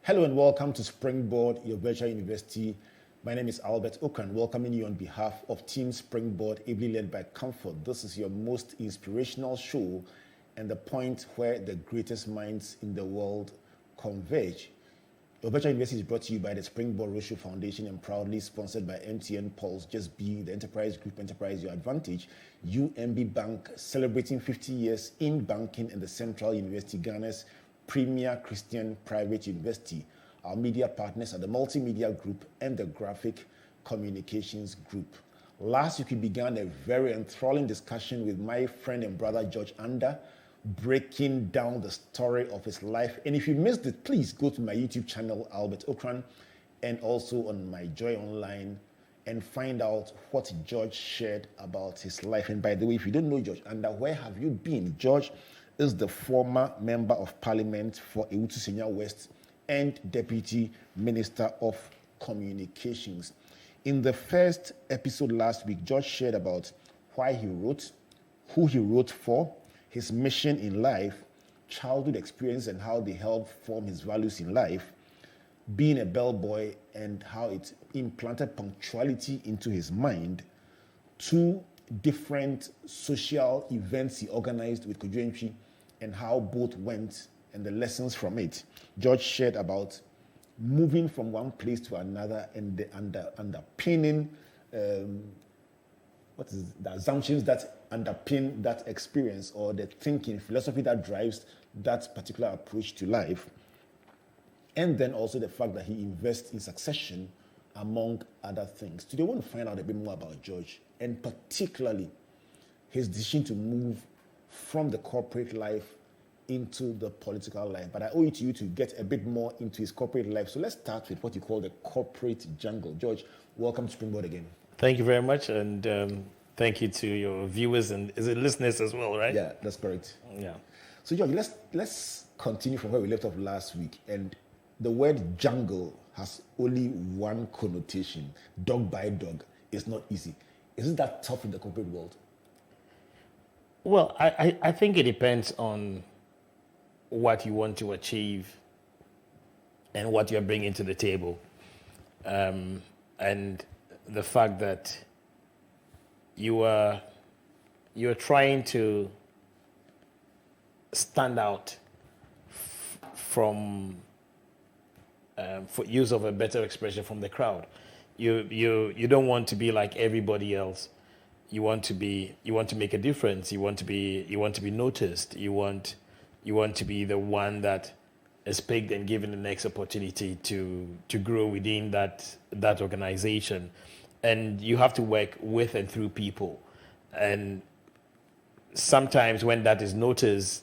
Hello and welcome to Springboard, your virtual university. My name is Albert Ocran, welcoming you on behalf of Team Springboard, ably led by Comfort. This is your most inspirational show and the point where the greatest minds in the world converge. Your virtual university is brought to you by the Springboard Roadshow Foundation and proudly sponsored by MTN Pulse, Just Be, the Enterprise Group, Enterprise Your Advantage, UMB Bank, celebrating 50 years in banking, and the Central University Ghana's premier Christian private university. Our media partners are the Multimedia Group and the Graphic Communications Group. Last week, we began a very enthralling discussion with my friend and brother George Andah, breaking down the story of his life. And if you missed it, please go to my YouTube channel, Albert Ocran, and also on my Joy Online, and find out what George shared about his life. And by the way, if you don't know George Andah, where have you been? George is the former Member of Parliament for Ewutu Senya West and Deputy Minister of Communications. In the first episode last week, George shared about why he wrote, who he wrote for, his mission in life, childhood experience and how they helped form his values in life, being a bellboy and how it implanted punctuality into his mind, two different social events he organized with Kojo and how both went and the lessons from it. George shared about moving from one place to another and the underpinning, what is the assumptions that underpin that experience, or the thinking, philosophy that drives that particular approach to life. And then also the fact that he invests in succession, among other things. Today, I want to find out a bit more about George, and particularly his decision to move from the corporate life into the political life. But I owe it to you to get a bit more into his corporate life. So let's start with what you call the corporate jungle. George, welcome to Springboard again. Thank you very much, and thank you to your viewers and is it listeners as well, right? Yeah, that's correct. Yeah. So George, let's continue from where we left off last week. And the word jungle has only one connotation: dog by dog. It's not easy. Isn't that tough in the corporate world? Well, I think it depends on what you want to achieve and what you're bringing to the table. And the fact that you're trying to stand out from, for use of a better expression, from the crowd. You don't want to be like everybody else. You want to make a difference. You want to be noticed. You want to be the one that is picked and given the next opportunity to grow within that organization. And you have to work with and through people. And sometimes when that is noticed,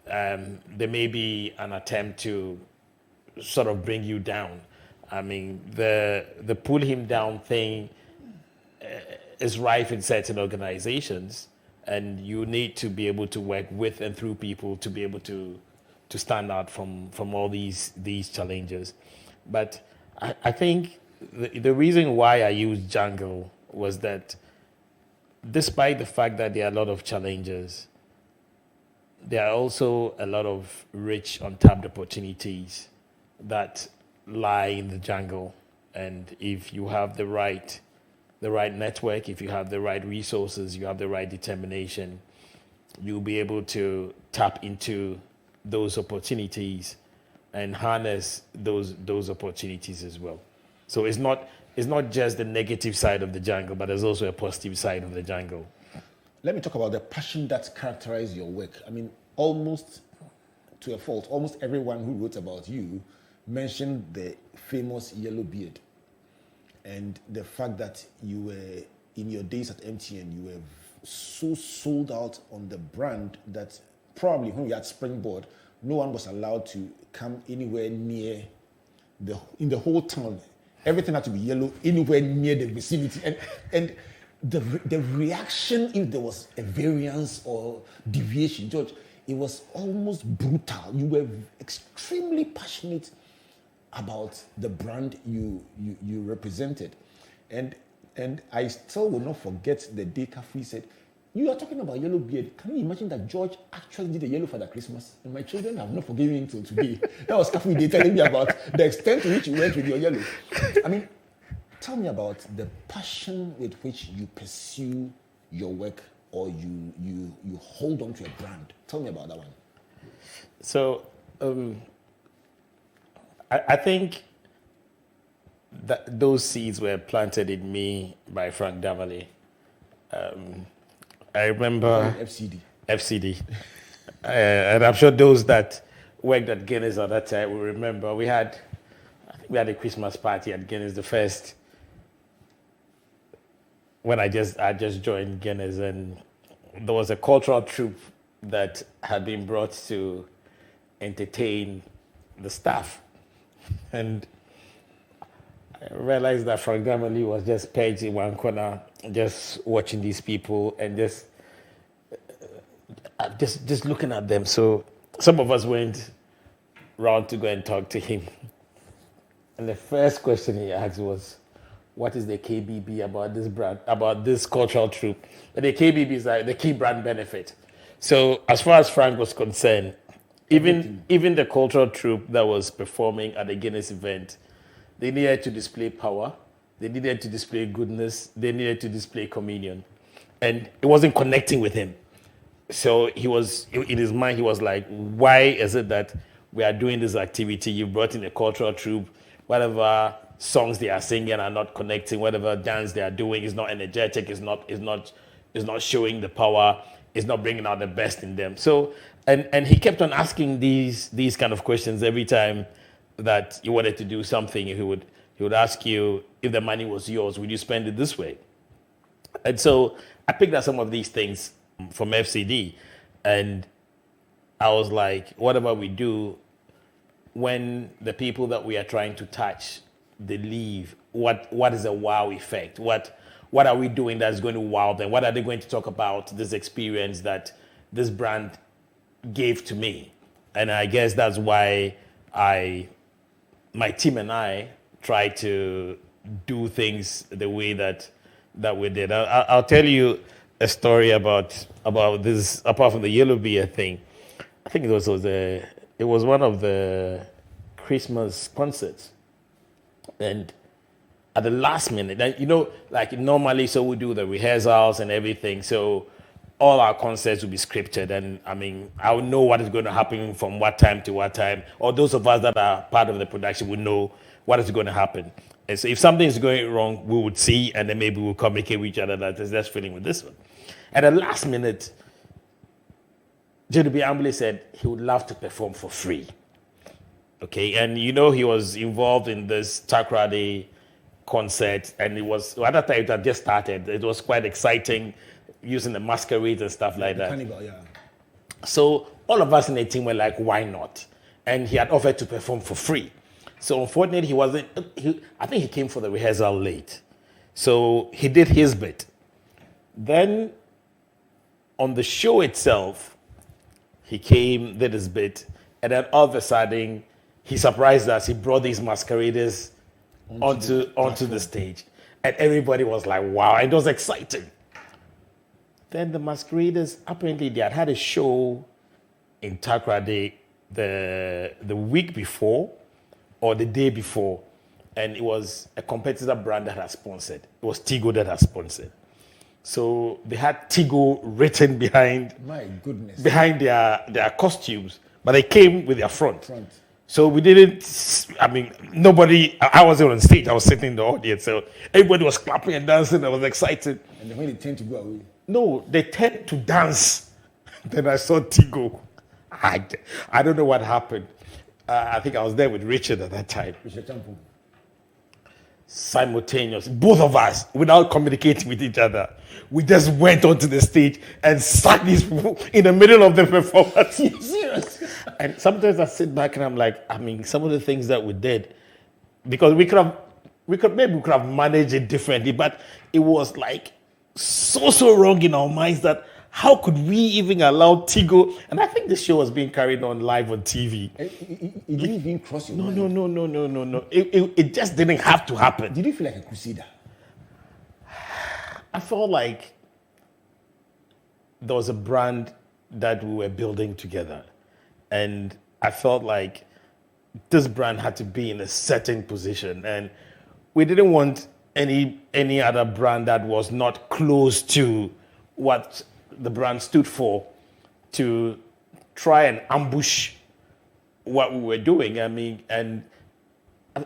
there may be an attempt to sort of bring you down. I mean, the pull him down thing is rife in certain organizations, and you need to be able to work with and through people to be able to stand out from all these challenges. But I think the reason why I used jungle was that despite the fact that there are a lot of challenges, there are also a lot of rich, untapped opportunities that lie in the jungle. And if you have the right network, if you have the right resources, you have the right determination, you'll be able to tap into those opportunities and harness those opportunities as well. So it's not just the negative side of the jungle, but there's also a positive side of the jungle. Let me talk about the passion that characterized your work. I mean, almost to a fault, almost everyone who wrote about you mentioned the famous yellow beard and the fact that you were, in your days at MTN, you were so sold out on the brand that probably when we had Springboard, no one was allowed to come anywhere near in the whole town. Everything had to be yellow anywhere near the vicinity. And the reaction, if there was a variance or deviation, George, it was almost brutal. You were extremely passionate about the brand you represented. And I still will not forget the day Kafri said, You are talking about yellow beard. Can you imagine that George actually did a yellow Father Christmas? And my children have not forgiven him till today. That was Kafu Day telling me about the extent to which you went with your yellow. I mean, tell me about the passion with which you pursue your work, or you hold on to a brand. Tell me about that one. So, I think that those seeds were planted in me by Frank Damali. I remember FCD. And I'm sure those that worked at Guinness at that time will remember I think we had a Christmas party at Guinness, the first, when I just joined Guinness, and there was a cultural troupe that had been brought to entertain the staff. And I realized that Frank Damali was just pegged in one corner, just watching these people and just looking at them. So some of us went round to go and talk to him. And the first question he asked was, what is the KBB about this brand, about this cultural troupe? And the KBB is like the key brand benefit. So as far as Frank was concerned, even the cultural troupe that was performing at the Guinness event, they needed to display power, they needed to display goodness, they needed to display communion. And it wasn't connecting with him. So he was, in his mind, he was like, why is it that we are doing this activity? You brought in a cultural troupe, whatever songs they are singing are not connecting, whatever dance they are doing is not energetic, is not showing the power, is not bringing out the best in them. So, and he kept on asking these kind of questions every time that you wanted to do something. He would ask you, if the money was yours, would you spend it this way? And so I picked up some of these things from FCD, and I was like, whatever we do, when the people that we are trying to touch, they leave, what is a wow effect? What are we doing that's going to wow them? What are they going to talk about this experience that this brand gave to me? And I guess that's why my team and I try to do things the way that we did. I'll tell you a story about this, apart from the yellow beer thing. I think it was one of the Christmas concerts. And at the last minute, like normally, so we do the rehearsals and everything. So all our concerts will be scripted. And I mean, I will know what is going to happen from what time to what time. Or those of us that are part of the production will know what is going to happen. And so if something is going wrong, we would see, and then maybe we'll communicate with each other that that's feeling with this one. At the last minute, JW Ambly said he would love to perform for free. Okay, and he was involved in this Takrady concert, and it was, at that time it had just started. It was quite exciting, using the masquerades and stuff like that. Carnival, yeah. So all of us in the team were like, why not? And he had offered to perform for free. So unfortunately, I think he came for the rehearsal late. So he did his bit. Then on the show itself, he came, did his bit, and then all of a sudden, he surprised us. He brought these masqueraders onto the stage. And everybody was like, wow, it was exciting. Then the masqueraders, apparently they had a show in Takrady the week before or the day before. And it was a competitor brand that had sponsored. It was Tigo that had sponsored. So they had Tigo written behind their costumes, but they came with their front. So we didn't, nobody, I wasn't on stage, I was sitting in the audience. So everybody was clapping and dancing, I was excited. And then when they tend to go away? No, they tend to dance. Then I saw Tigo. I don't know what happened. I think I was there with Richard at that time. Richard Champo. Simultaneous, both of us, without communicating with each other, we just went onto the stage and sat these people in the middle of the performance. Serious? And sometimes I sit back and I'm like, some of the things that we did, because we could have managed it differently, but it was like so wrong in our minds that how could we even allow Tigo? And I think the show was being carried on live on TV. It didn't even cross your mind? No. It just didn't have to happen. Did you feel like a crusader? I felt like there was a brand that we were building together. And I felt like this brand had to be in a certain position. And we didn't want any other brand that was not close to what the brand stood for to try and ambush what we were doing. I mean, and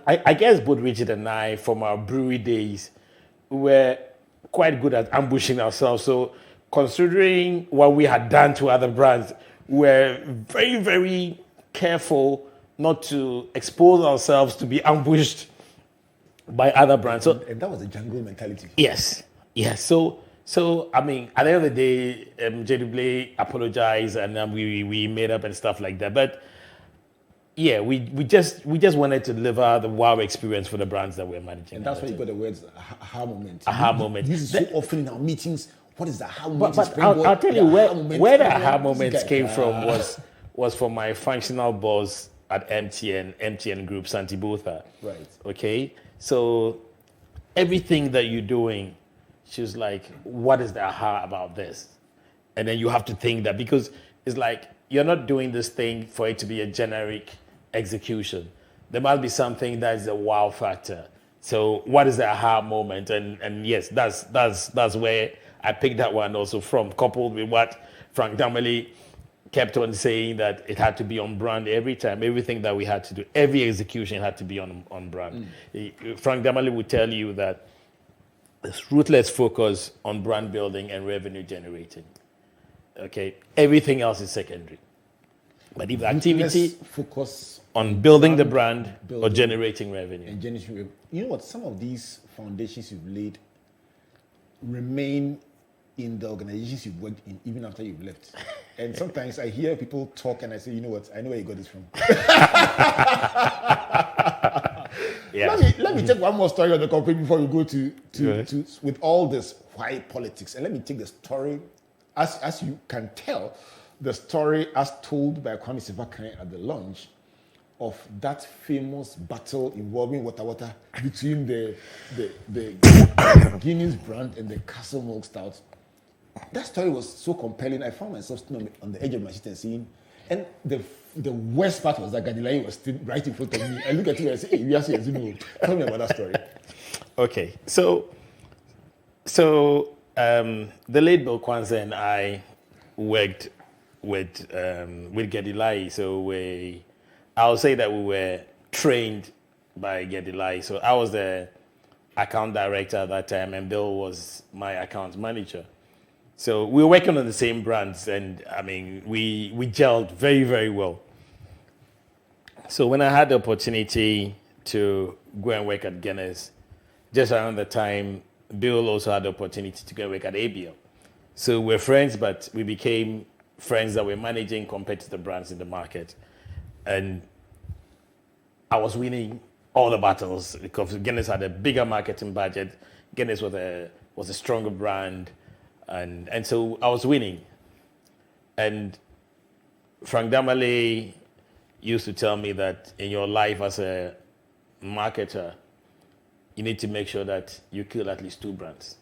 I guess both Richard and I, from our brewery days, were quite good at ambushing ourselves. So considering what we had done to other brands, we're very, very careful not to expose ourselves to be ambushed by other brands. So, and that was a jungle mentality. yes. So I mean, at the end of the day, JW apologized and we made up and stuff like that. But yeah, we just wanted to deliver the wow experience for the brands that we're managing. And that's why you got the words aha moment. Aha moment. This is so often in our meetings. What is the aha moment? But I'll tell you where the aha moments came from was from my functional boss at MTN Group, Santi Botha. Right. Okay. So everything that you're doing, she was like, what is the aha about this? And then you have to think that, because it's like, you're not doing this thing for it to be a generic execution. There must be something that is a wow factor. So what is the aha moment? And yes, that's where I picked that one also from, coupled with what Frank Dameli kept on saying, that it had to be on brand every time. Everything that we had to do, every execution had to be on brand. Frank Dameli would tell you that this ruthless focus on brand building and revenue generating. Okay, everything else is secondary. But if the activity focus on building the brand or generating revenue. And generating revenue. You know what? Some of these foundations you've laid remain in the organizations you've worked in even after you've left. And sometimes I hear people talk and I say, you know what? I know where you got this from. Yeah. Let me take one more story on the company before we go to with all this why politics. And let me take the story, as you can tell, the story as told by Kwame Sevakan at the launch of that famous battle involving Wata between the Guinness brand and the Castle Milk Stout. That story was so compelling. I found myself still on the edge of my seat and seeing, and the worst part was that Gadilai was still right in front of me. I look at him and I say, hey, we are saying, tell me about that story. Okay, so the late Bill Kwanzaa and I worked with Gadilai. So I'll say that we were trained by Gadilai. So I was the account director at that time, and Bill was my account manager. So we were working on the same brands, and I mean, we gelled very, very well. So when I had the opportunity to go and work at Guinness, just around the time, Bill also had the opportunity to go and work at ABL. So we're friends, but we became friends that were managing competitor brands in the market. And I was winning all the battles because Guinness had a bigger marketing budget. Guinness was a stronger brand. And so I was winning. And Frank Damale used to tell me that in your life as a marketer, you need to make sure that you kill at least 2 brands.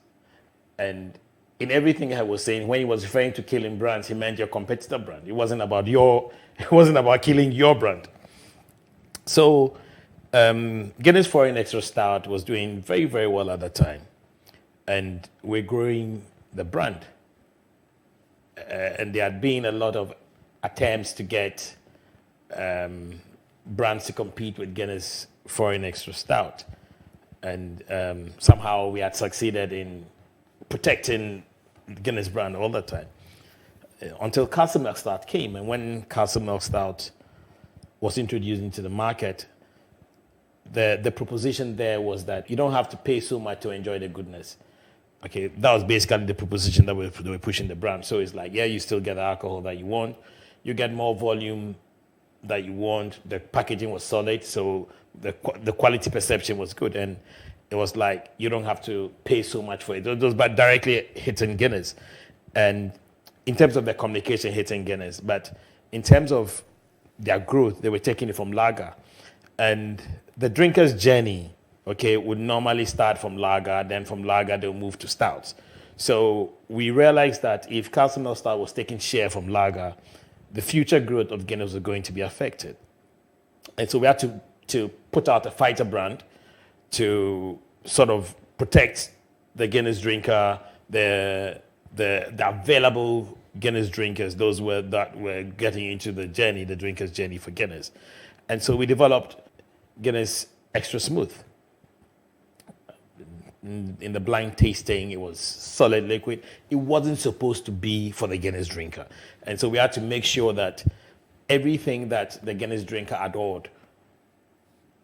And in everything I was saying, when he was referring to killing brands, he meant your competitor brand. It wasn't about killing your brand. So Guinness Foreign Extra Stout was doing very, very well at the time. And we're growing the brand. And there had been a lot of attempts to get brands to compete with Guinness Foreign Extra Stout. And somehow we had succeeded in protecting the Guinness brand all the time. Until Castle Milk Stout came. And when Castle Milk Stout was introduced into the market, the proposition there was that you don't have to pay so much to enjoy the goodness. Okay, that was basically the proposition that they were pushing the brand. So it's like, yeah, you still get the alcohol that you want. You get more volume that you want. The packaging was solid, so the quality perception was good. And it was like, you don't have to pay so much for it. It was but directly hitting Guinness. And in terms of their communication, hitting Guinness. But in terms of their growth, they were taking it from lager. And the drinker's journey, okay, would normally start from lager, then from lager they'll move to stouts. So we realized that if Castle Milk Stout was taking share from lager, the future growth of Guinness was going to be affected. And so we had to put out a fighter brand to sort of protect the Guinness drinker, the available Guinness drinkers, those that were getting into the drinker's journey for Guinness. And so we developed Guinness Extra Smooth. In the blind tasting, it was solid liquid. It wasn't supposed to be for the Guinness drinker. And so we had to make sure that everything that the Guinness drinker adored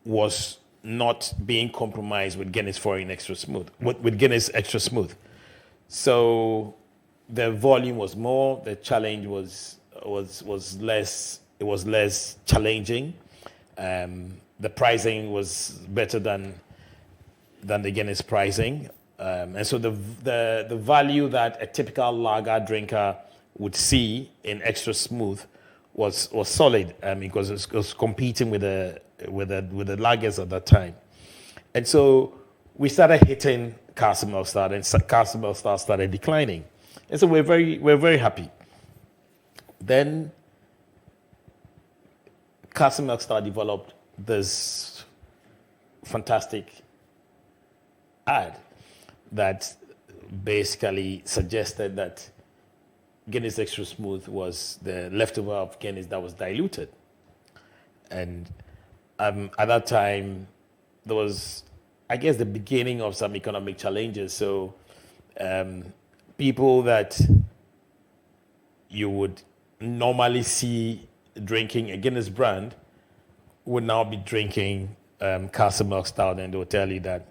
was not being compromised with Guinness Foreign Extra Smooth, with Guinness Extra Smooth. So the volume was more, the challenge was less, it was less challenging. The pricing was better than the Guinness pricing. And so the value that a typical lager drinker would see in Extra Smooth was solid, because it was competing with the lagers at that time. And so we started hitting Castle Milk Stout, and Castle Milk Stout started declining. And so we're very happy. Then Castle Milk Stout developed this fantastic ad that basically suggested that Guinness Extra Smooth was the leftover of Guinness that was diluted. And at that time, there was, I guess, the beginning of some economic challenges. So people that you would normally see drinking a Guinness brand would now be drinking Castle Milk Stout, and they'll tell you that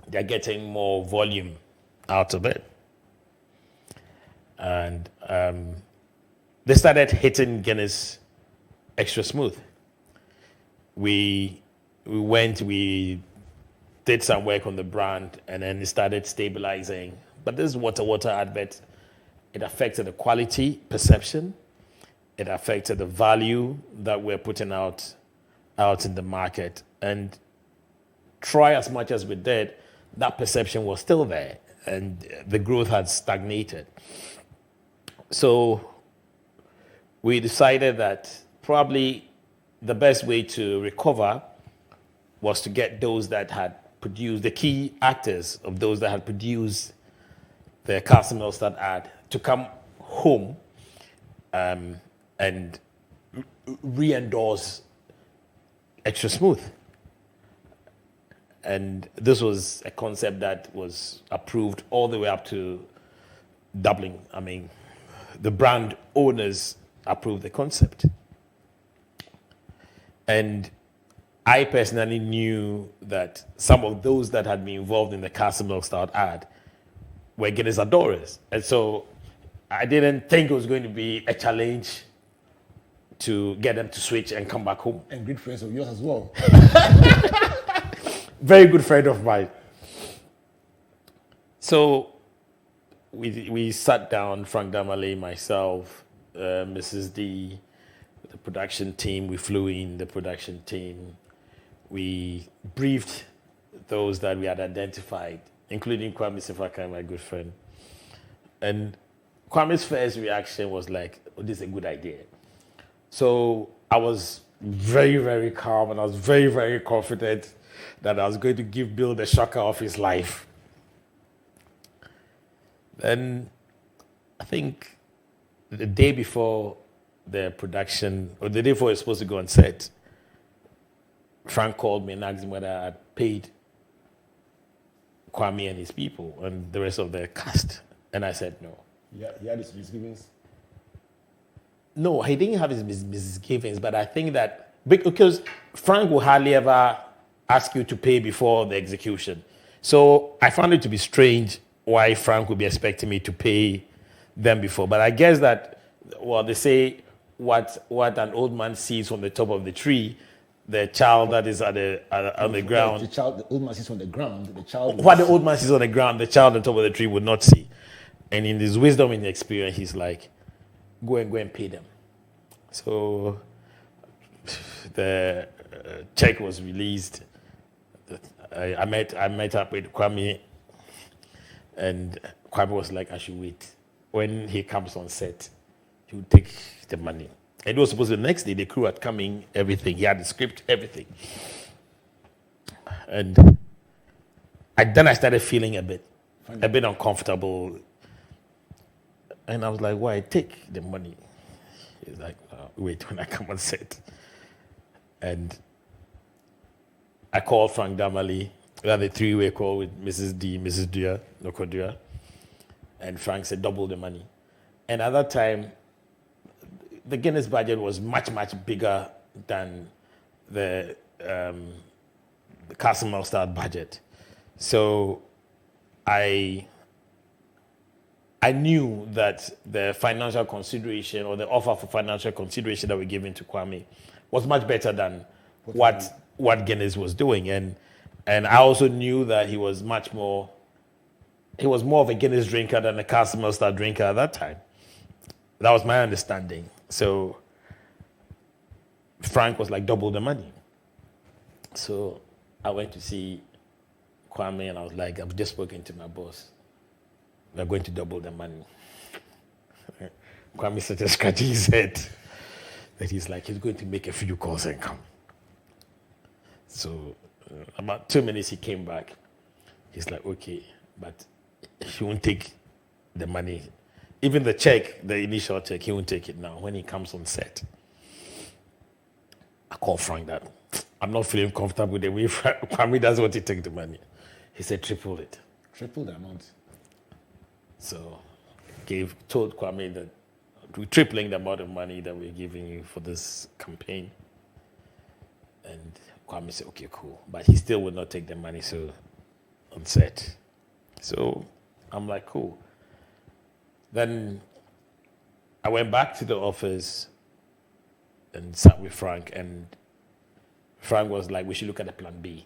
they're getting more volume out of it. And they started hitting Guinness Extra Smooth. We did some work on the brand, and then it started stabilizing. But this water advert, it affected the quality perception. It affected the value that we're putting out in the market. And try as much as we did, that perception was still there, and the growth had stagnated. So we decided that probably the best way to recover was to get those that had produced, the key actors of those that had produced the Castle Milk Stout ad, to come home and re-endorse Extra Smooth. And this was a concept that was approved all the way up to Dublin. I mean, the brand owners approved the concept. And I personally knew that some of those that had been involved in the Castle Milk Stout ad were Guinness adorers. And so I didn't think it was going to be a challenge to get them to switch and come back home. And good friends of yours as well. Very good friend of mine. So we sat down, Frank Damale, myself, Mrs. D, the production team. We flew in the production team. We briefed those that we had identified, including Kwame Sifaka, my good friend. And Kwame's first reaction was like, oh, this is a good idea. So I was very, very calm, and I was very, very confident that I was going to give Bill the shocker of his life. Then I think the day before the production, or the day before I was supposed to go on set, Frank called me and asked me whether I had paid Kwame and his people and the rest of the cast. And I said no. Yeah, he had his misgivings. No, he didn't have his misgivings, but I think that because Frank will hardly ever ask you to pay before the execution. So I found it to be strange why Frank would be expecting me to pay them before. But I guess that, well, they say what an old man sees from the top of the tree, the child that is on the ground. The old man sees on the ground. What the old man sees on the ground, the child on top of the tree would not see. And in his wisdom and experience, he's like, go and pay them. So the check was released. I met up with Kwame And Kwame was like, I should wait. When he comes on set, he would take the money. And it was supposed to be the next day, the crew had come in, everything. He had the script, everything. And then I started feeling a bit uncomfortable. And I was like, why? Take the money. He's like, wait, when I come on set. And I called Frank Damali. We had a three-way call with Mrs. D, Mrs. Dua, Nokodua. And Frank said, double the money. And at that time, the Guinness budget was much, much bigger than the Castle Melstad budget. So I knew that the financial consideration or the offer for financial consideration that we gave to Kwame was much better than what Guinness was doing. And I also knew that he was more of a Guinness drinker than a Castle Melstad drinker at that time. That was my understanding. So Frank was like, double the money. So I went to see Kwame and I was like, I've just spoken to my boss. We're going to double the money. Kwame started scratching his head. That he's like, he's going to make a few calls and come. So about 2 minutes he came back. He's like, okay, but he won't take the money. Even the check, the initial check, he won't take it now when he comes on set. I called Frank that I'm not feeling comfortable with the way Kwame doesn't want to take the money. He said, triple it. Triple the amount. So told Kwame that we're tripling the amount of money that we're giving you for this campaign. And Kwame said, okay, cool. But he still would not take the money on set. So I'm like, cool. Then I went back to the office and sat with Frank, and Frank was like, we should look at a plan B,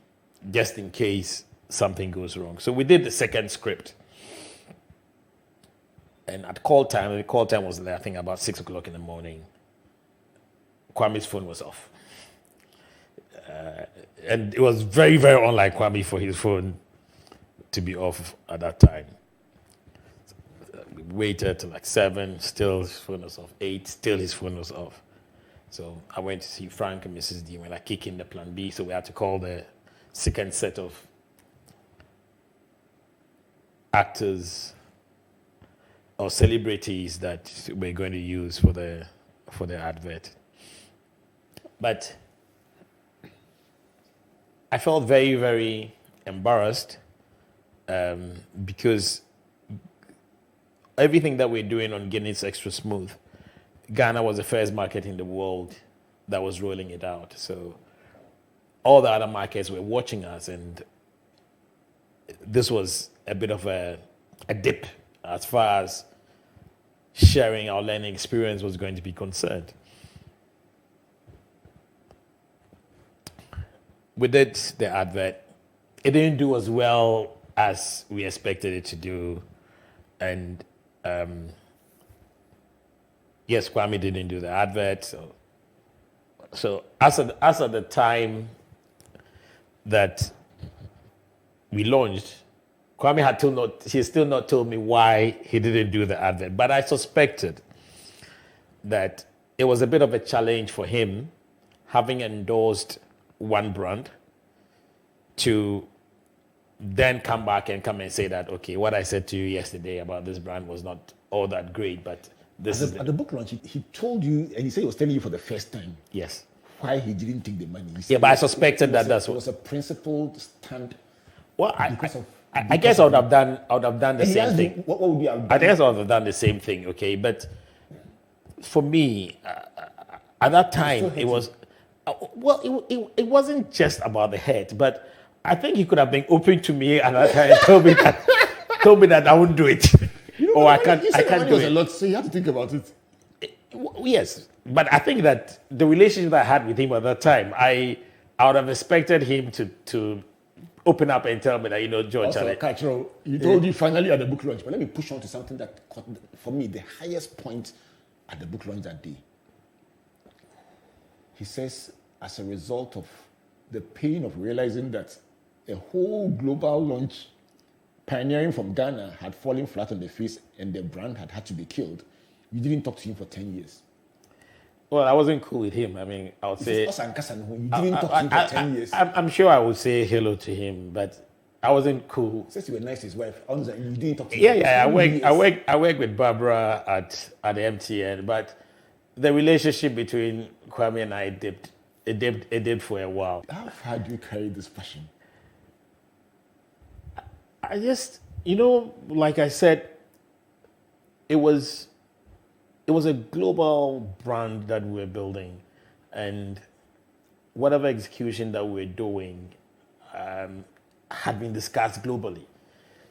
just in case something goes wrong. So we did the second script. And at call time, the call time was, I think, about 6 o'clock in the morning. Kwame's phone was off. And it was very, very unlike Kwame for his phone to be off at that time. We waited till like 7, still his phone was off. 8, still his phone was off. So I went to see Frank and Mrs. D. We're like kicking the plan B, so we had to call the second set of actors or celebrities that we're going to use for the advert. But I felt very, very embarrassed because everything that we're doing on Guinness Extra Smooth, Ghana was the first market in the world that was rolling it out. So all the other markets were watching us, and this was a bit of a dip as far as sharing our learning experience was going to be concerned. We did the advert. It didn't do as well as we expected it to do. And yes, Kwame didn't do the advert. So as at the time that we launched, Kwame he still not told me why he didn't do the advert. But I suspected that it was a bit of a challenge for him, having endorsed one brand, to then come back and say that, okay, what I said to you yesterday about this brand was not all that great, but this is at the book launch, he told you, and he said he was telling you for the first time. Yes. Why he didn't take the money. Yeah, but I suspected that that's what. It was a principled stand. Well, I guess I would have done the same thing. What would you have done? I guess I would have done the same thing, okay? But for me, at that time, it was, it wasn't just about the head, but I think he could have been open to me at that time and told me that I wouldn't do it. Or I can't do it. A lot, so you have to think about it. Yes, but I think that the relationship that I had with him at that time, I would have expected him to open up and tell me that, George. Also, he told you finally at the book launch, but let me push on to something that caught, for me, the highest point at the book launch that day. He says, as a result of the pain of realizing that a whole global launch pioneering from Ghana, had fallen flat on the face and the brand had to be killed. You didn't talk to him for 10 years. Well, I wasn't cool with him. I mean, I would say... You didn't talk to him for 10 years. I'm sure I would say hello to him, but I wasn't cool. Since you were nice to his wife, you didn't talk to him. Yeah. I work with Barbara at MTN, but the relationship between Kwame and I dipped. It dipped for a while. How far do you carry this passion? I just, like I said, it was a global brand that we were building, and whatever execution that we were doing had been discussed globally.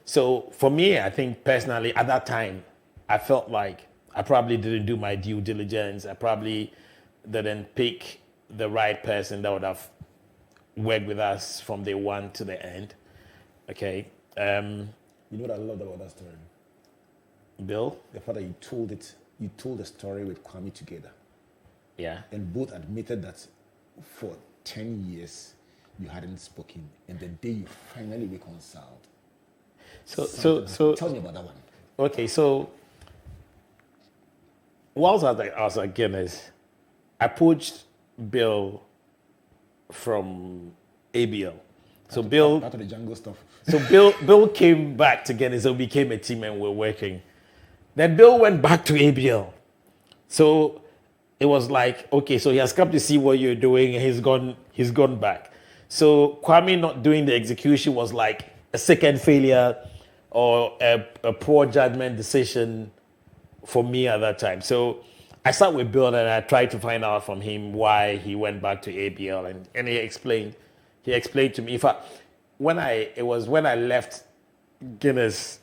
So for me, I think personally at that time, I felt like I probably didn't do my due diligence. I probably didn't pick the right person that would have worked with us from day one to the end. Okay. You know what I love about that story? Bill? The fact that you told the story with Kwame together. Yeah. And both admitted that for 10 years you hadn't spoken, and the day you finally reconciled. So tell me about that one. Okay, so whilst I was at Guinness, I poached Bill from ABL. So Bill, part of the jungle stuff. So Bill came back to Guinness, so we became a team and we're working. Then Bill went back to ABL. So it was like, okay, so he has come to see what you're doing and he's gone back. So Kwame not doing the execution was like a second failure or a poor judgment decision for me at that time. So I sat with Bill and I tried to find out from him why he went back to ABL, and he explained to me. In fact, when I left Guinness,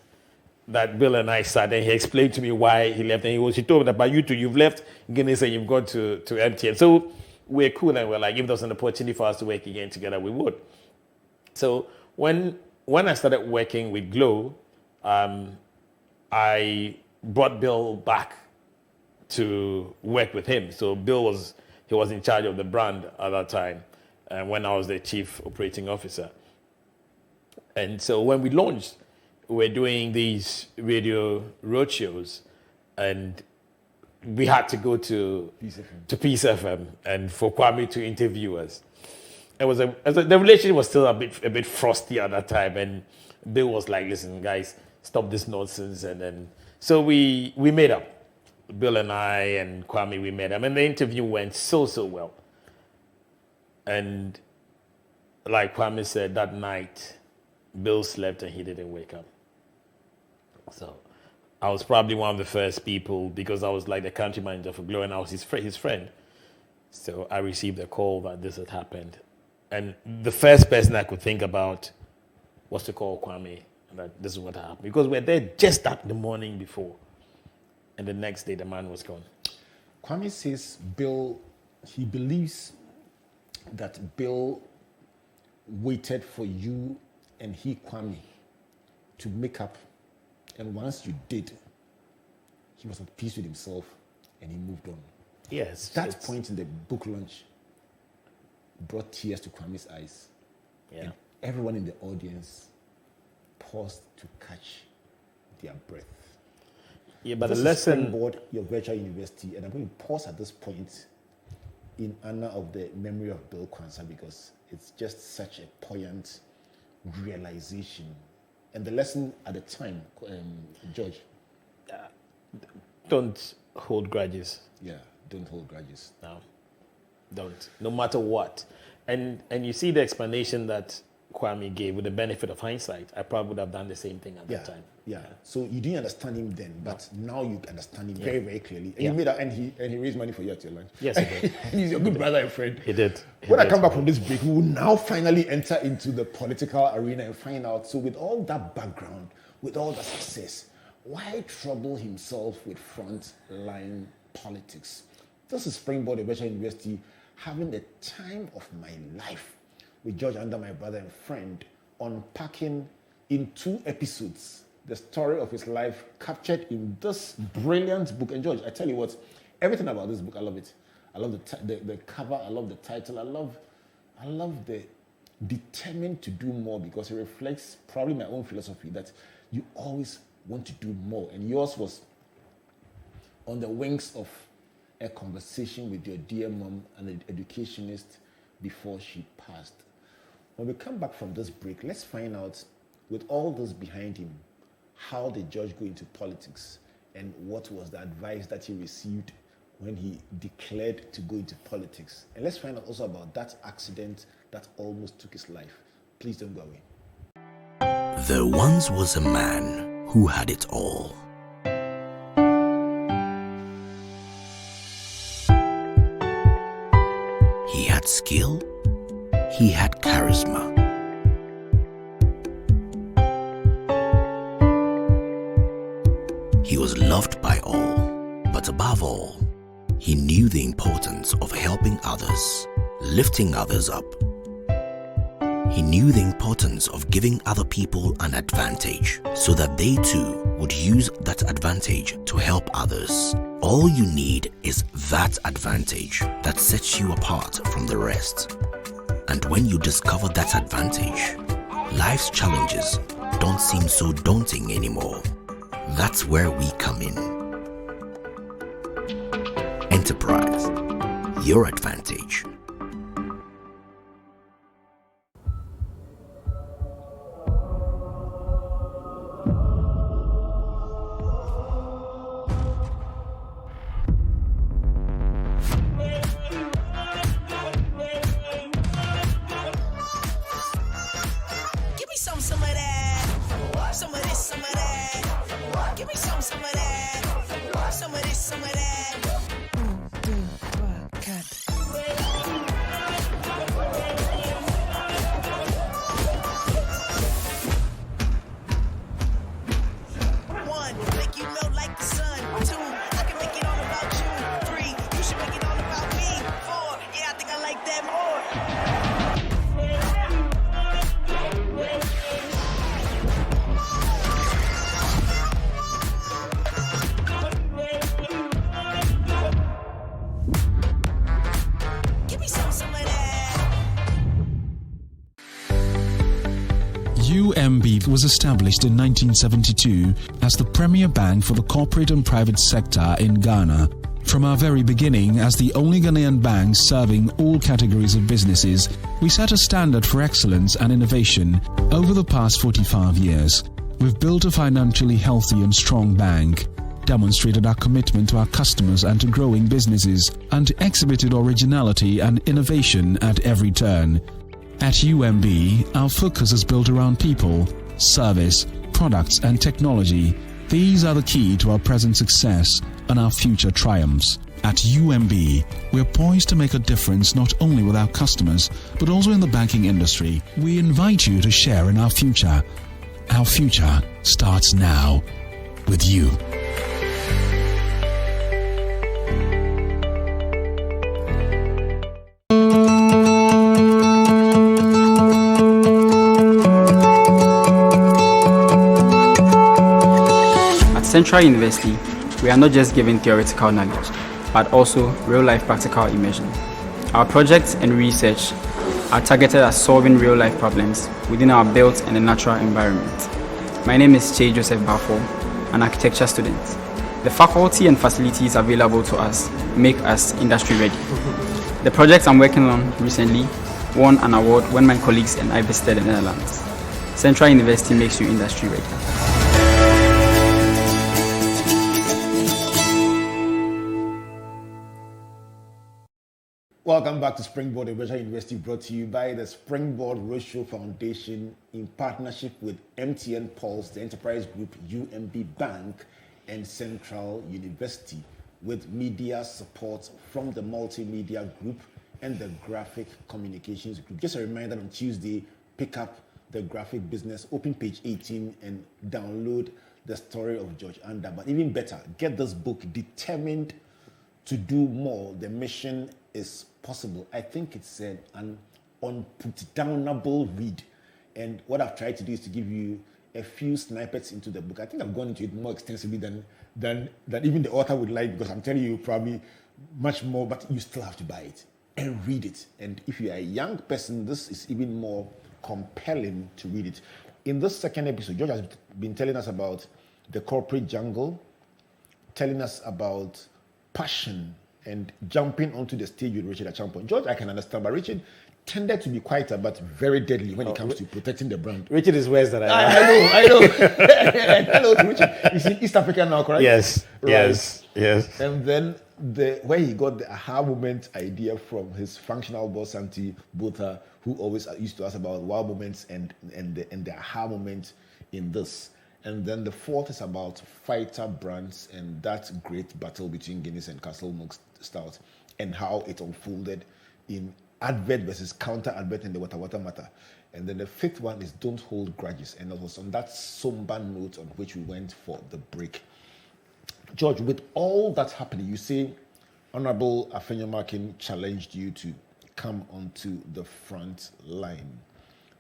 that Bill and I sat and he explained to me why he left, and he told me that by you two, you've left Guinness and you've gone to MTN. So we're cool and we're like, if there was an opportunity for us to work again together, we would. So when I started working with Glow, I brought Bill back to work with him. So Bill was in charge of the brand at that time, when I was the chief operating officer. And so when we launched, we were doing these radio roadshows, and we had to go to Peace FM and for Kwame to interview us. The relationship was still a bit frosty at that time, and Bill was like, "Listen, guys, stop this nonsense." And then so we made up. Bill and I and Kwame, we made up, and the interview went so well. And like Kwame said, that night, Bill slept and he didn't wake up. So I was probably one of the first people, because I was like the country manager for Glow and I was his friend. So I received a call that this had happened. And the first person I could think about was to call Kwame, that this is what happened. Because we were there just that the morning before. And the next day, the man was gone. Kwame says he believes that Bill waited for you and Kwame, to make up. And once you did, he was at peace with himself and he moved on. Yes. That point in the book launch brought tears to Kwame's eyes. Yeah. And everyone in the audience paused to catch their breath. Yeah, but this the lesson... Springboard, your virtual university, and I'm going to pause at this point in honor of the memory of Bill Kwanzaa, because it's just such a poignant realization. And the lesson at the time, George. Don't hold grudges. Yeah, don't hold grudges. No, don't. No matter what. And you see the explanation that Kwame gave with the benefit of hindsight. I probably would have done the same thing at that time. Yeah. So you didn't understand him then, but now you understand him very, very clearly. And Yeah. you made that, and he raised money for you at your lunch. Yes, he did. He's your good brother and friend. He did. When I come back from this break, we will now finally enter into the political arena and find out. So with all that background, with all that success, why trouble himself with front-line politics? This is Springboard Virtual University, having the time of my life with George Andah, my brother and friend, unpacking in 2 episodes the story of his life captured in this brilliant book. And George, I tell you what, everything about this book, I love it. I love the cover, I love the title, I love the determined to do more because it reflects probably my own philosophy that you always want to do more. And yours was on the wings of a conversation with your dear mom, an educationist, before she passed. When we come back from this break, let's find out, with all this behind him, how did George go into politics and what was the advice that he received when he declared to go into politics. And let's find out also about that accident that almost took his life. Please don't go away. There once was a man who had it all. He had skill, he had charisma. He was loved by all, but above all, he knew the importance of helping others, lifting others up. He knew the importance of giving other people an advantage so that they too would use that advantage to help others. All you need is that advantage that sets you apart from the rest. And when you discover that advantage, life's challenges don't seem so daunting anymore. That's where we come in. Enterprise, your advantage. Some of that, some of this, some of that. Give me some of that, some of this, some of that. One, make you melt like the sun. Two, I can make it all about you. Three, you should make it all about me. Four, yeah, I think I like that more. UMB was established in 1972 as the premier bank for the corporate and private sector in Ghana. From our very beginning, as the only Ghanaian bank serving all categories of businesses, we set a standard for excellence and innovation. Over the past 45 years, we've built a financially healthy and strong bank, demonstrated our commitment to our customers and to growing businesses, and exhibited originality and innovation at every turn. At UMB, our focus is built around people, service, products and technology. These are the key to our present success and our future triumphs. At UMB, we're poised to make a difference not only with our customers, but also in the banking industry. We invite you to share in our future. Our future starts now with you. Central University, we are not just giving theoretical knowledge, but also real-life practical immersion. Our projects and research are targeted at solving real-life problems within our built and a natural environment. My name is Che Joseph Bafo, an architecture student. The faculty and facilities available to us make us industry ready. The project I'm working on recently won an award when my colleagues and I visited the Netherlands. Central University makes you industry ready. Welcome back to Springboard, a virtual university brought to you by the Springboard Roadshow Foundation in partnership with MTN Pulse, the Enterprise Group, UMB Bank, and Central University, with media support from the Multimedia Group and the Graphic Communications Group. Just a reminder, on Tuesday, pick up the graphic business, open page 18 and download the story of George Andah. But even better, get this book, Determined to Do More. The mission is possible. I think it's an unputdownable read. And what I've tried to do is to give you a few snippets into the book. I think I've gone into it more extensively than even the author would like, because I'm telling you probably much more, but you still have to buy it. and read it. And if you are a young person, this is even more compelling to read it. In this second episode, George has been telling us about the corporate jungle, telling us about passion and jumping onto the stage with Richard at some point. George, I can understand, but Richard tended to be quieter but very deadly when it comes to protecting the brand. Richard is worse than I am. I know. Hello to Richard. He's in East Africa now, correct? Yes, Right. yes. And then where he got the aha moment idea from his functional boss, Santi Botha, who always used to ask about wow moments and the aha moment in this. And then the fourth is about fighter brands and that great battle between Guinness and Castle Milk Stout and how it unfolded in advert versus counter advert in the Wata matter. And then the fifth one is don't hold grudges. And it was on that somber note on which we went for the break. George, with all that happening, you say Honorable Afenyomarkin challenged you to come onto the front line.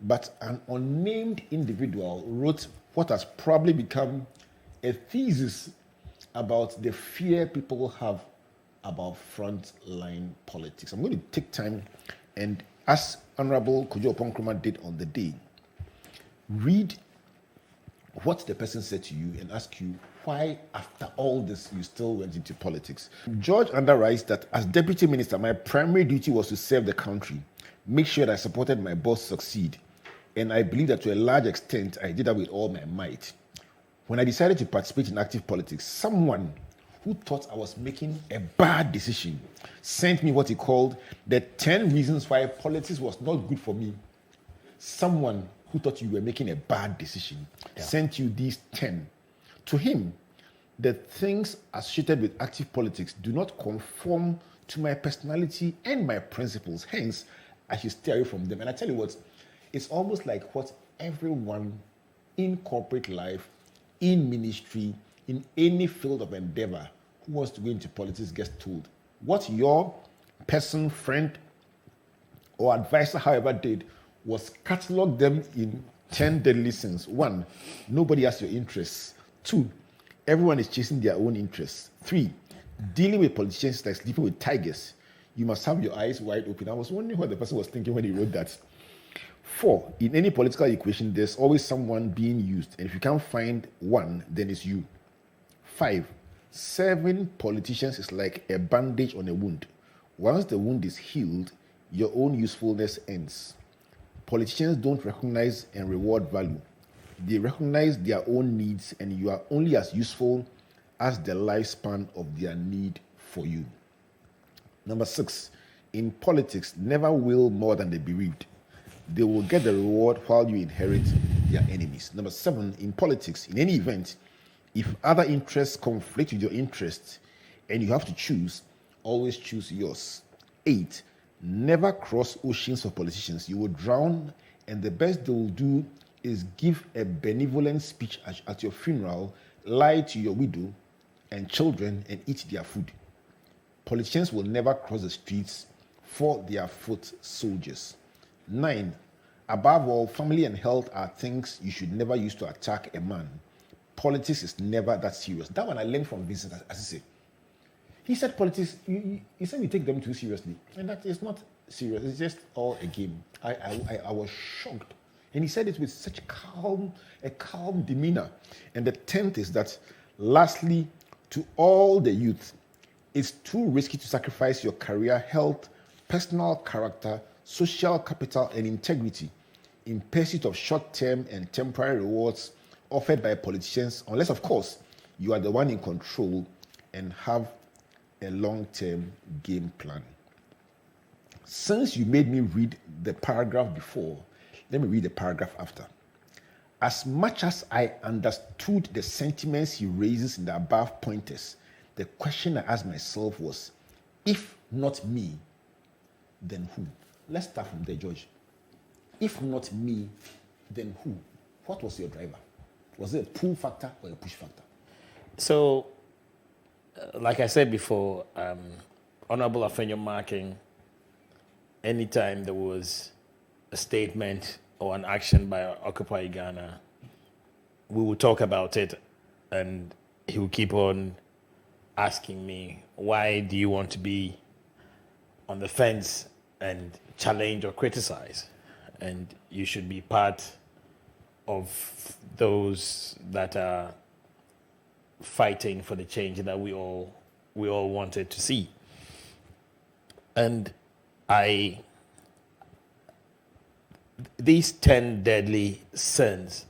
But an unnamed individual wrote what has probably become a thesis about the fear people have about frontline politics. I'm going to take time and, as Honorable Kojo Oponkroma did on the day, read what the person said to you and ask you why, after all this, you still went into politics. George Andah writes that as deputy minister, my primary duty was to serve the country, make sure that I supported my boss succeed. And I believe that to a large extent, I did that with all my might. When I decided to participate in active politics, someone who thought I was making a bad decision sent me what he called the 10 reasons why politics was not good for me. Someone who thought you were making a bad decision sent you these 10. To him, the things associated with active politics do not conform to my personality and my principles. Hence, I should stay away from them. And I tell you what, it's almost like what everyone in corporate life, in ministry, in any field of endeavor who wants to go into politics gets told. What your person, friend, or advisor, however, did was catalog them in 10 deadly sins. 1, nobody has your interests. 2, everyone is chasing their own interests. 3, dealing with politicians is like sleeping with tigers. You must have your eyes wide open. I was wondering what the person was thinking when he wrote that. 4, in any political equation, there's always someone being used. And if you can't find one, then it's you. 5, serving politicians is like a bandage on a wound. Once the wound is healed, your own usefulness ends. Politicians don't recognize and reward value. They recognize their own needs, and you are only as useful as the lifespan of their need for you. Number 6, in politics, never will more than the bereaved. They will get the reward while you inherit their enemies. Number 7, in politics, in any event, if other interests conflict with your interests and you have to choose, always choose yours. 8, never cross oceans for politicians. You will drown, and the best they will do is give a benevolent speech at your funeral, lie to your widow and children, and eat their food. Politicians will never cross the streets for their foot soldiers. 9, above all, family and health are things you should never use to attack a man. Politics is never that serious. That one I learned from Vincent Assisi. He said politics, he said we take them too seriously. And that is not serious. It's just all a game. I was shocked. And he said it with such a calm demeanor. And the 10th is that, lastly, to all the youth, it's too risky to sacrifice your career, health, personal character, social capital, and integrity in pursuit of short-term and temporary rewards offered by politicians, unless, of course, you are the one in control and have a long-term game plan. Since you made me read the paragraph before, let me read the paragraph after. As much as I understood the sentiments he raises in the above pointers, the question I asked myself was, if not me, then who? Let's start from there, George. If not me, then who? What was your driver? Was it a pull factor or a push factor? So, like I said before, Honorable Afenyomarkin, anytime there was a statement or an action by Occupy Ghana, we would talk about it, and he would keep on asking me, why do you want to be on the fence and challenge or criticize, and you should be part of those that are fighting for the change that we all wanted to see. And these 10 deadly sins,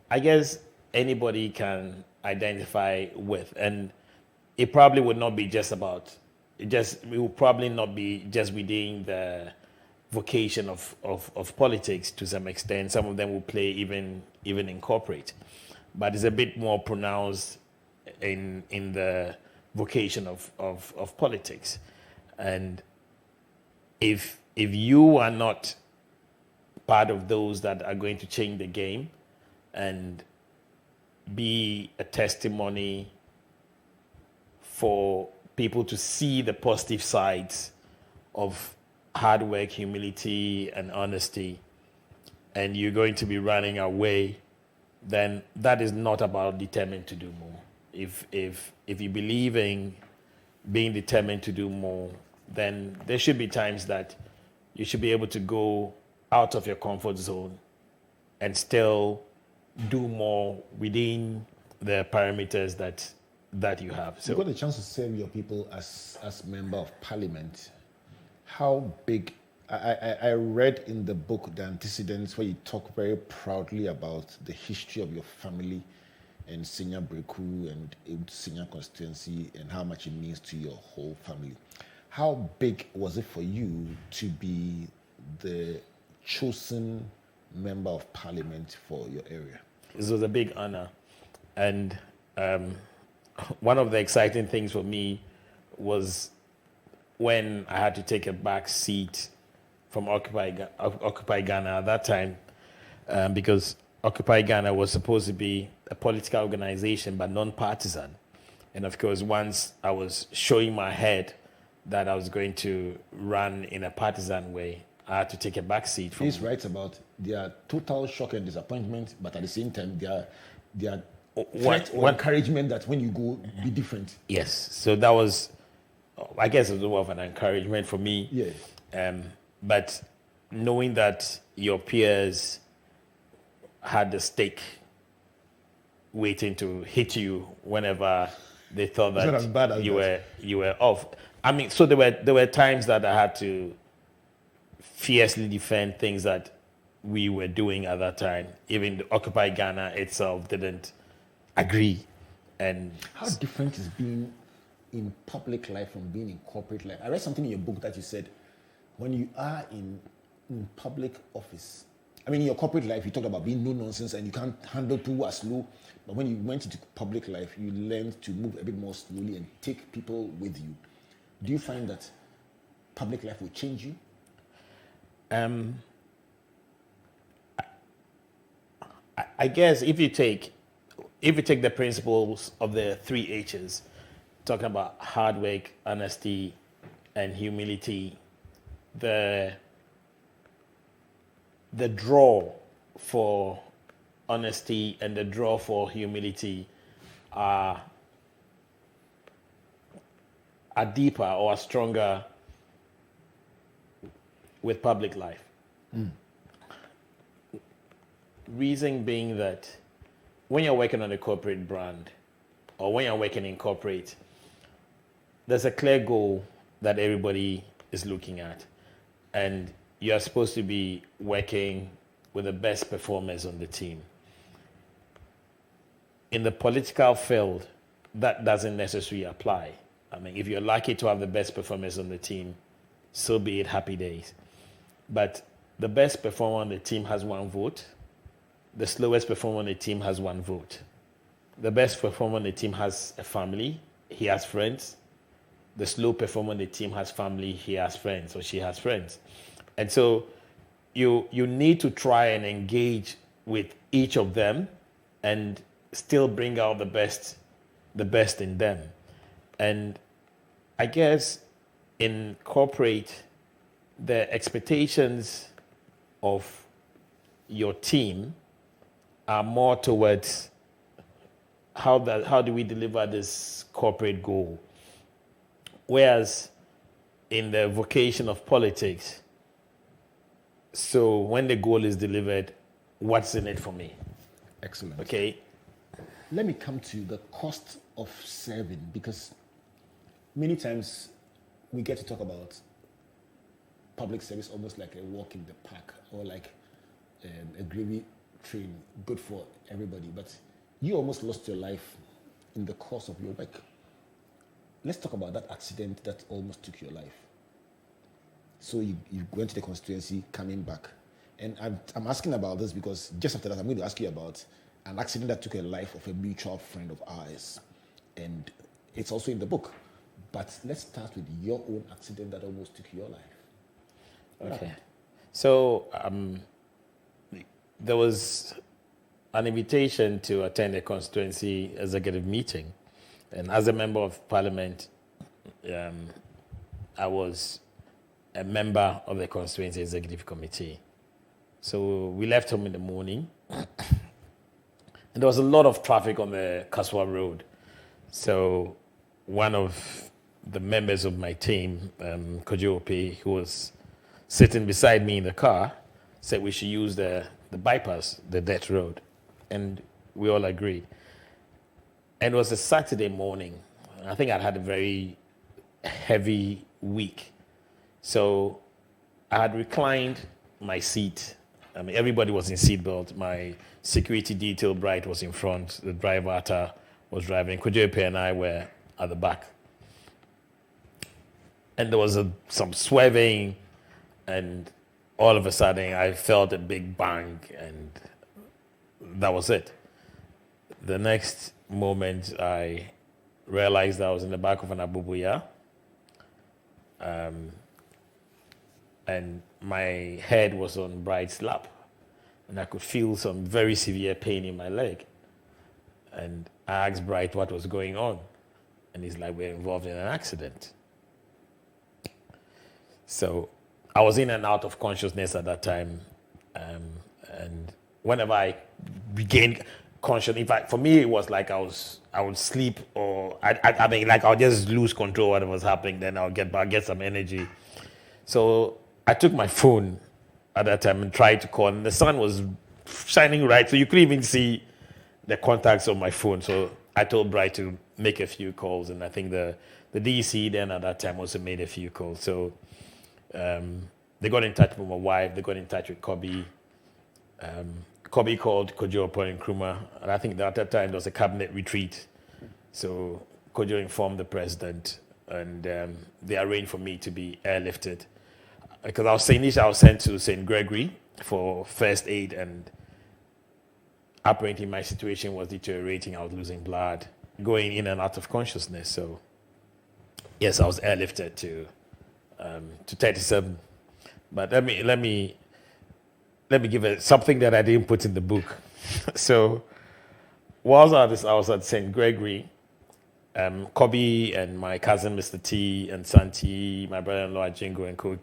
I guess anybody can identify with, and it probably would not be just about, it will probably not be just within the vocation of politics to some extent. Some of them will play even in corporate, but it's a bit more pronounced in the vocation of politics. And if you are not part of those that are going to change the game and be a testimony for people to see the positive sides of hard work, humility, and honesty, and you're going to be running away, then that is not about determined to do more. If you believe in being determined to do more, then there should be times that you should be able to go out of your comfort zone and still do more within the parameters that you have. So you got a chance to serve your people as member of parliament. How big? I read in the book The Antecedents where you talk very proudly about the history of your family and Senior Breku and Senior constituency and how much it means to your whole family. How big was it for you to be the chosen member of parliament for your area? This was a big honor. And one of the exciting things for me was when I had to take a back seat from Occupy Ghana at that time, because Occupy Ghana was supposed to be a political organization but non-partisan. And of course, once I was showing my head that I was going to run in a partisan way, I had to take a back seat. He writes about their total shock and disappointment, but at the same time, their threat or encouragement that when you go, be different. Yes. So that was, I guess it was more of an encouragement for me. Yeah. But knowing that your peers had the stake waiting to hit you whenever they thought that you were off. I mean, so there were times that I had to fiercely defend things that we were doing at that time. Even the Occupy Ghana itself didn't agree. And how different is being in public life from being in corporate life? I read something in your book that you said when you are in public office, I mean, in your corporate life, you talk about being no nonsense and you can't handle people as slow. But when you went into public life, you learned to move a bit more slowly and take people with you. Do you find that public life will change you? I guess if you take the principles of the 3 H's, talking about hard work, honesty, and humility, the draw for honesty and the draw for humility are deeper or are stronger with public life. Reason being that when you're working on a corporate brand or when you're working in corporate, there's a clear goal that everybody is looking at. And you're supposed to be working with the best performers on the team. In the political field, that doesn't necessarily apply. I mean, if you're lucky to have the best performers on the team, so be it, happy days. But the best performer on the team has 1 vote. The slowest performer on the team has 1 vote. The best performer on the team has a family, he has friends. The slow performer on the team has family, he has friends or she has friends. And so you need to try and engage with each of them and still bring out the best in them. And I guess in corporate, the expectations of your team are more towards how do we deliver this corporate goal. Whereas in the vocation of politics. So when the goal is delivered, what's in it for me? Excellent. Okay. Let me come to the cost of serving, because many times we get to talk about public service almost like a walk in the park or like a gravy train, good for everybody. But you almost lost your life in the course of your work. Let's talk about that accident that almost took your life. So you went to the constituency, coming back. And I'm asking about this because just after that, I'm going to ask you about an accident that took the life of a mutual friend of ours. And it's also in the book. But let's start with your own accident that almost took your life. What Okay. happened? So there was an invitation to attend a constituency executive meeting. And as a member of parliament, I was a member of the constituency executive committee. So we left home in the morning. And there was a lot of traffic on the Kaswa Road. So one of the members of my team, Kojope, who was sitting beside me in the car, said we should use the bypass, the dirt road. And we all agreed. And it was a Saturday morning. I think I'd had a very heavy week. So I had reclined my seat. I mean, everybody was in seatbelt. My security detail bright was in front. The driver Atta was driving. Kojope and I were at the back. And there was some swerving, and all of a sudden I felt a big bang, and that was it. The next moment I realized I was in the back of an abubuya, and my head was on Bright's lap, and I could feel some very severe pain in my leg. And I asked Bright what was going on, and he's like, we're involved in an accident. So I was in and out of consciousness at that time, and whenever I regained consciousness, in fact, for me it was like I would sleep, or I mean, like I'll just lose control of what was happening. Then I'll get back, get some energy. So I took my phone at that time and tried to call, and the sun was shining right, so you couldn't even see the contacts on my phone. So I told Bright to make a few calls, and I think the DC then at that time also made a few calls. So they got in touch with my wife. They got in touch with Kobe. Kobe called Kojo upon Nkrumah, and I think that at that time there was a cabinet retreat. So Kojo informed the president, and they arranged for me to be airlifted. Because I was sent to St. Gregory for first aid, and apparently my situation was deteriorating. I was losing blood, going in and out of consciousness. So yes, I was airlifted to 37. But let me give it something that I didn't put in the book. So whilst I was at St. Gregory, Kobe and my cousin Mr. T and Santi, my brother-in-law Jingo and Co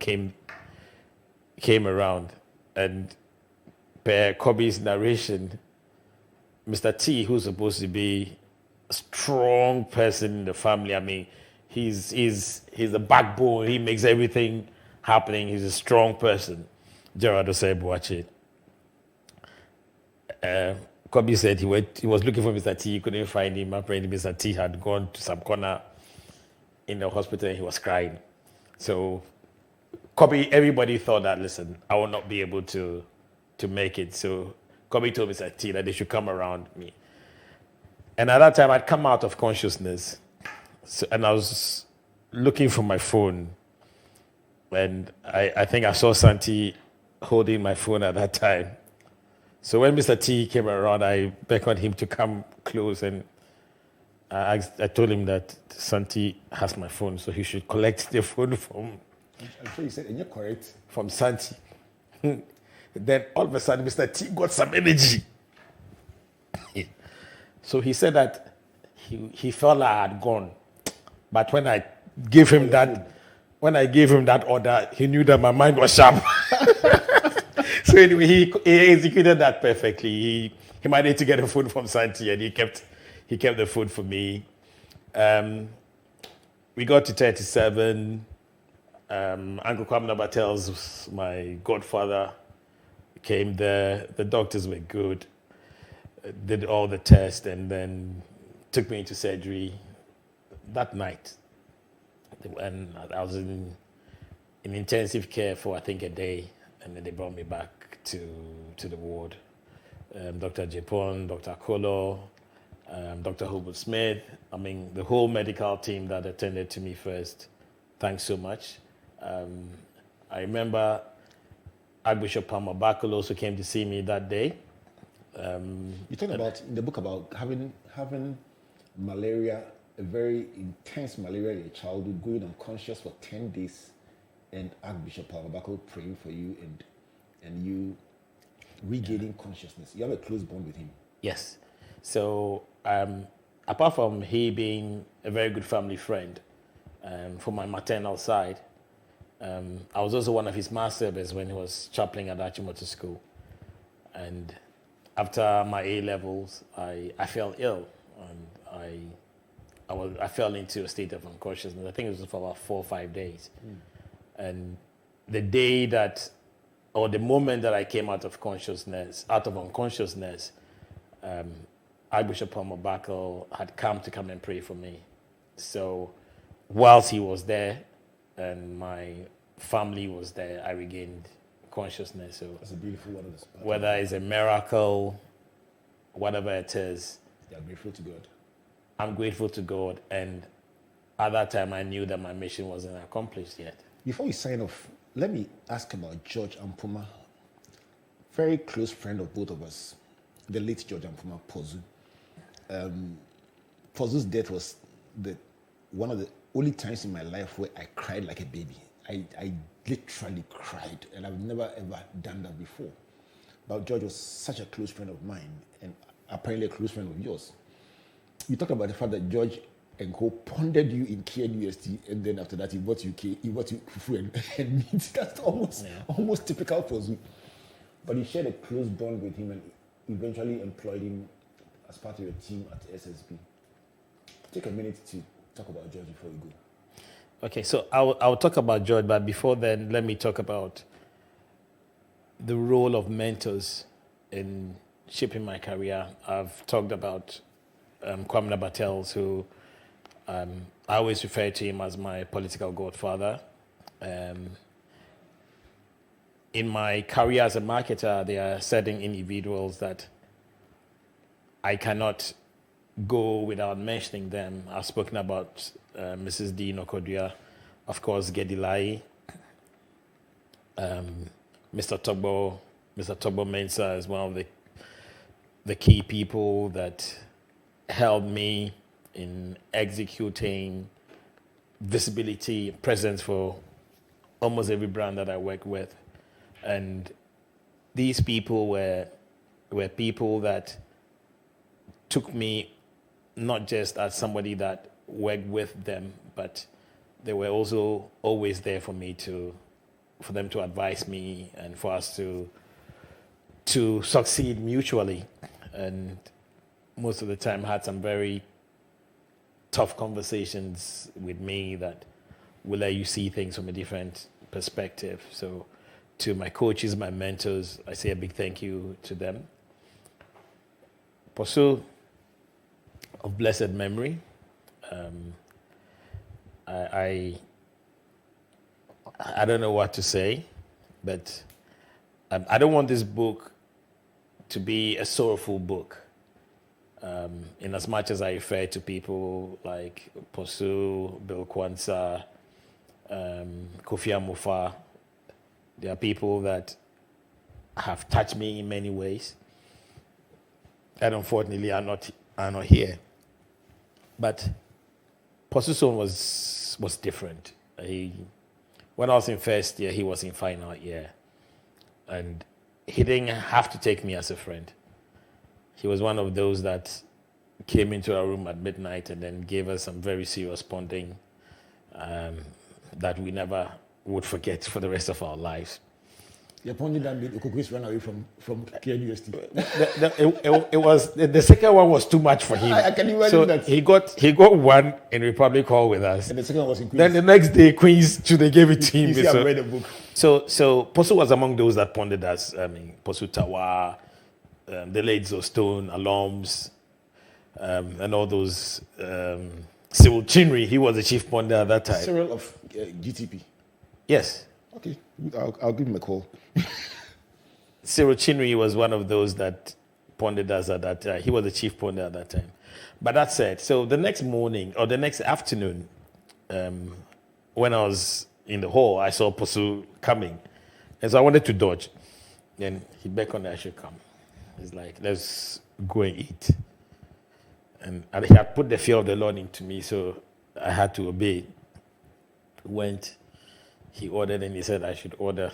came around, and per Kobe's narration, Mr. T, who's supposed to be a strong person in the family, I mean, he's a backbone. He makes everything happening. He's a strong person. Gerardo said, watch it. Kobe said he was looking for Mr. T. He couldn't find him. Apparently, Mr. T had gone to some corner in the hospital and he was crying. So Kobe, everybody thought that, listen, I will not be able to make it. So Kobe told Mr. T that they should come around me. And at that time, I'd come out of consciousness. So, and I was looking for my phone. And I think I saw Santi holding my phone at that time. So when Mr. T came around, I beckoned him to come close, and I told him that Santi has my phone, so he should collect the phone from... I'm sure you said, and you're correct. From Santi. Then all of a sudden, Mr. T got some energy. So he said that he felt like I had gone. But when I gave him that order, he knew that my mind was sharp. So anyway, he executed that perfectly. He managed to get a phone from Santi, and he kept the phone for me. We got to 37. Uncle Kwamna Bartels, my godfather, came there. The doctors were good, did all the tests, and then took me into surgery that night. And I was in intensive care for, I think, a day, and then they brought me back to the ward. Dr. Japon, Dr. Kolo, Dr. Hubert Smith, I mean, the whole medical team that attended to me first, thanks so much. I remember Archbishop Palmer Bakul also came to see me that day. You talk about in the book about having malaria, a very intense malaria in your childhood, going unconscious for 10 days, and Archbishop Palmer Bakul praying for you and you regaining consciousness. You have a close bond with him. Yes. So apart from he being a very good family friend from my maternal side, I was also one of his mass servers when he was chaplain at Achimota School. And after my A-levels, I fell ill, and I fell into a state of unconsciousness. I think it was for about 4 or 5 days. And the day that, or the moment that I came out of unconsciousness, Archbishop Palmer Bakul had come and pray for me. So whilst he was there and my family was there, I regained consciousness. So That's a beautiful one of this. whether it's a miracle, whatever it is, You are grateful to God. I'm grateful to God. And at that time, I knew that my mission wasn't accomplished yet. Before we sign off, let me ask about George Ampuma, very close friend of both of us, the late George Ampuma Pozu. Pozu's death was one of the only times in my life where I cried like a baby. I literally cried, and I've never ever done that before. But George was such a close friend of mine, and apparently a close friend of yours. You talk about the fact that George and co pondered you in KNUST, and then after that he bought you fufu and meat. That's almost typical Pozu. But you shared a close bond with him and eventually employed him as part of your team at SSB. Take a minute to talk about George before we go. Okay, so I'll talk about George, but before then, let me talk about the role of mentors in shaping my career. I've talked about Kwamna Bartels, who I always refer to him as my political godfather. In my career as a marketer, there are certain individuals that I cannot go without mentioning them. I've spoken about Mrs. D. Nokodria, of course, Gedilai, Mr. Togbo Mensah is one of the key people that helped me in executing visibility, presence for almost every brand that I work with. And these people were people that took me not just as somebody that worked with them, but they were also always there for me for them to advise me and for us to succeed mutually. And most of the time had some very tough conversations with me that will let you see things from a different perspective. So to my coaches, my mentors, I say a big thank you to them. Posu, of blessed memory, I don't know what to say, but I don't want this book to be a sorrowful book. In as much as I refer to people like Posu, Bill Kwanzaa, Kofi Amufa, there are people that have touched me in many ways and unfortunately are not here. But Posu's son was different. When I was in first year, he was in final year. And he didn't have to take me as a friend. He was one of those that came into our room at midnight and then gave us some very serious bonding that we never would forget for the rest of our lives. The opponent that made Okokris run away from KNUST. It was the second one was too much for him. I can imagine so that. He got one in Republic Hall with us. And the second one was in Queens. Then the next day, Queens too, they gave it to him. You see, I've read the book. So Posu was among those that pondered us. I mean, Posu Tawa, the late Zostone, Alums, and all those. Cyril Chinri, he was the chief ponder at that time. Cyril of GTP. Yes. Okay, I'll give him a call. Cyril Chinri was one of those that pondered us at that time. He was the chief ponder at that time. But that said, so the next morning or the next afternoon, when I was in the hall, I saw Posu coming. And so I wanted to dodge. Then he beckoned that I should come. He's like, let's go and eat. And he had put the fear of the Lord into me, so I had to obey. Went, he ordered, and he said I should order.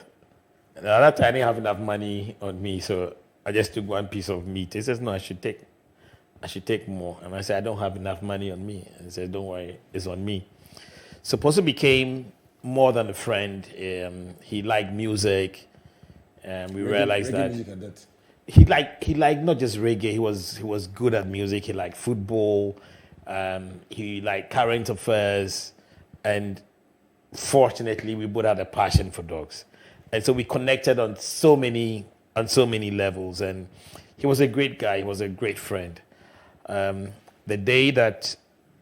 And at that time, I didn't have enough money on me, so I just took one piece of meat. He says, no, I should take more. And I said, I don't have enough money on me. And he said, don't worry, it's on me. So Posu became more than a friend. He liked music, and we realized that. Music and that. He liked not just reggae. He was good at music. He liked football. He liked current affairs, and fortunately, we both had a passion for dogs, and so we connected on so many levels. And he was a great guy. He was a great friend. The day that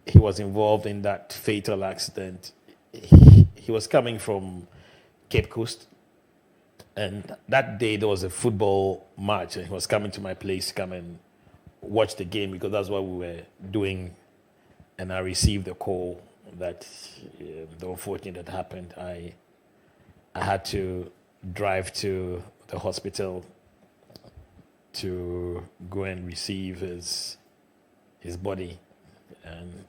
he was involved in that fatal accident, he was coming from Cape Coast. And that day there was a football match, and he was coming to my place to come and watch the game because that's what we were doing. And I received a call that the unfortunate had happened. I had to drive to the hospital to go and receive his body, and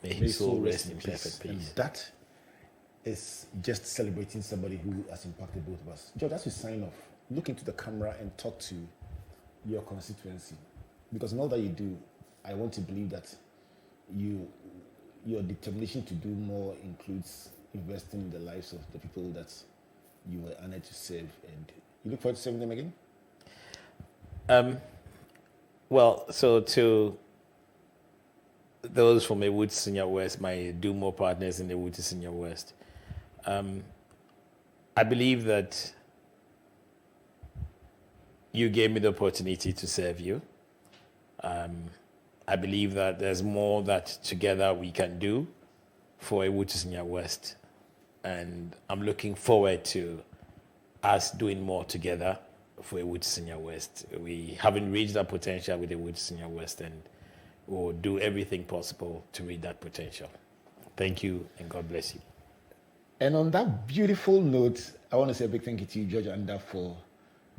may his soul rest in perfect peace. And that is just celebrating somebody who has impacted both of us. George, as we sign off, look into the camera and talk to your constituency. Because in all that you do, I want to believe that your determination to do more includes investing in the lives of the people that you were honored to serve. And you look forward to serving them again? Well, so to those from the Wood Senior West, my Do More partners in the Wood Senior West, I believe that you gave me the opportunity to serve you. I believe that there's more that together we can do for a Wood Senior West. And I'm looking forward to us doing more together for a Wood Senior West. We haven't reached that potential with the Wood Senior West, and we'll do everything possible to reach that potential. Thank you, and God bless you. And on that beautiful note, I want to say a big thank you to you, George Andah, for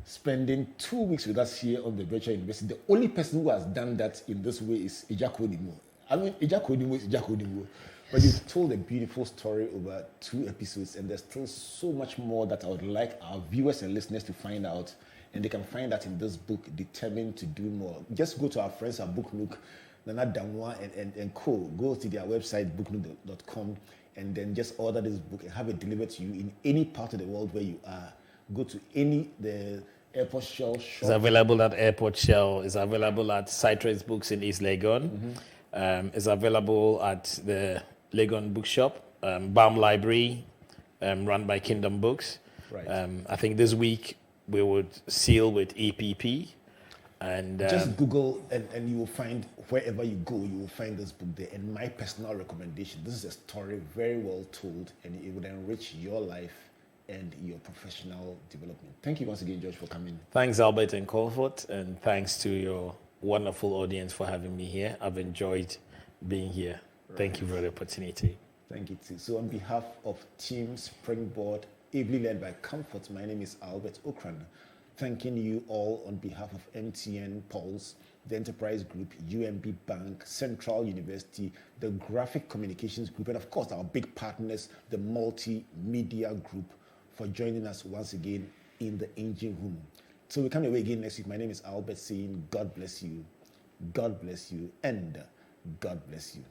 spending 2 weeks with us here on the virtual university. The only person who has done that in this way is Ejako Odimo. I mean, Ejako Odimo is Ejako Odimo. But you've told a beautiful story over 2 episodes, and there's still so much more that I would like our viewers and listeners to find out. And they can find that in this book, Determined to Do More. Just go to our friends at Book Nook, Nana Damwa and co. Go to their website, booknook.com, and then just order this book and have it delivered to you in any part of the world where you are. Go to the Airport Shell shop. It's available at Airport Shell. It's available at Citrus Books in East Legon. Mm-hmm. It's available at the Legon Bookshop, BAM Library, run by Kingdom Books. Right. I think this week we would seal with EPP. And just Google and you will find, wherever you go, you will find this book there. And my personal recommendation, this is a story very well told, and it would enrich your life and your professional development. Thank you once again, George, for coming. Thanks, Albert and Colfort, and thanks to your wonderful audience for having me here. I've enjoyed being here. Right. Thank you for the opportunity. Thank you too. So on behalf of Team Springboard, ably led by Comfort, my name is Albert Ocran. Thanking you all on behalf of MTN Pulse, the Enterprise Group, UMB Bank, Central University, the Graphic Communications Group, and of course our big partners, the Multimedia Group, for joining us once again in the engine room. So we come away again next week. My name is Albert, saying God bless you, and God bless you.